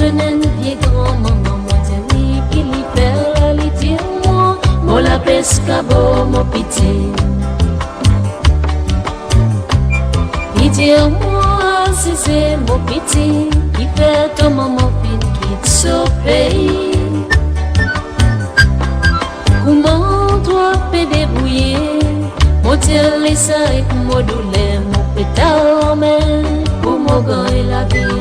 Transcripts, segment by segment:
jeune vieux grand-maman, moi dis qu'il y perd, il dit moi, moi la pescabo, mon pitié. Il dit moi, si c'est mon pitié, qui fait ton maman fin quitte ce pays. Comment toi peux débrouiller, mon Dieu laisse avec mon douleur, mon pétard en main, pour mon gagner la vie.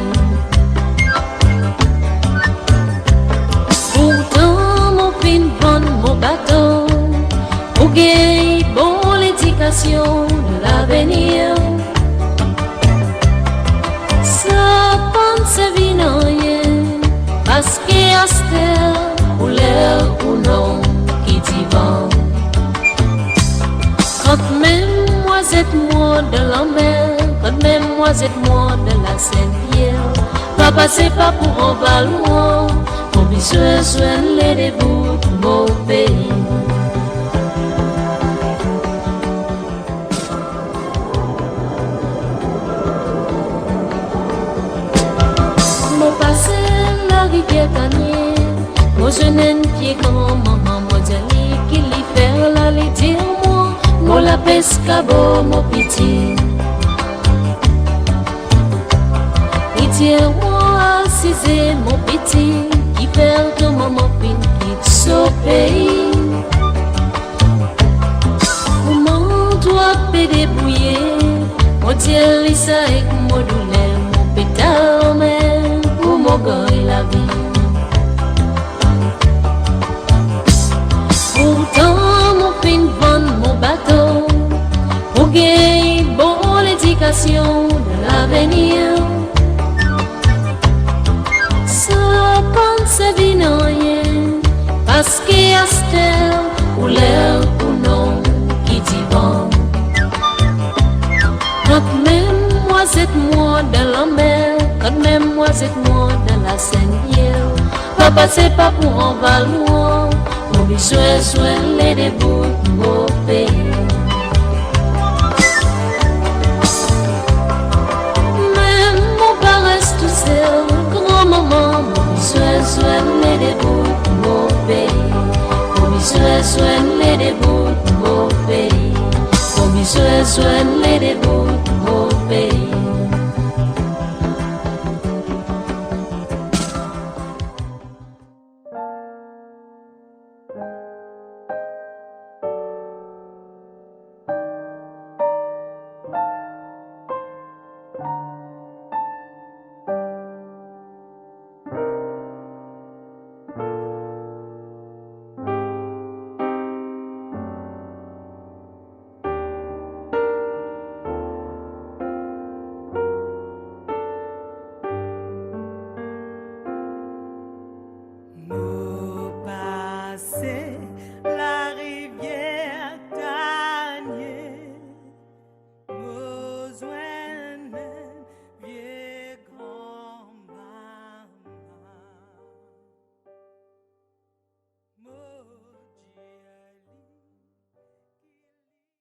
Pourtant mon fin bonne mon bâton, pour gagner bon l'éducation de l'avenir. Ça pense vie non rien, parce qu'à cette heure, ou l'air ou non, qui t'y vend. Quand même moi c'est moi de la mer, quand même moi c'est moi de la Sainte-Pierre, pas passer pas pour un ballon, mon besoin soigne les débuts de mon pays. Mon passé la rivière TANIER, mon jeune pied grand-maman, moi dis qu'il y fait la les dire moi, moi la pescabo, mon pitié. Il dit moi, si c'est mon pitié, qui perd ton maman fin quitte ce pays. Comment toi peux débrouiller, mon Dieu lisa avec mon douleur, mon pétard en main, pour mon gagner la vie. Pourtant mon fin bonne mon bateau, pour gagner bon l'éducation de l'avenir. Ça pense vie non rien, parce qu'à cette heure, ou l'air ou non, qui dit bon. Quand même moi c'est moi de la mer, quand même moi c'est moi de la Sainte-Pierre, pas passer pas pour un ballon, mon besoin soigne les débuts de mon pays. Même mon père reste tout seul, grand-maman, mon besoin soigne les débuts de mon pays. Mon besoin soigne les débuts de mon pays. Mon besoin soigne les débuts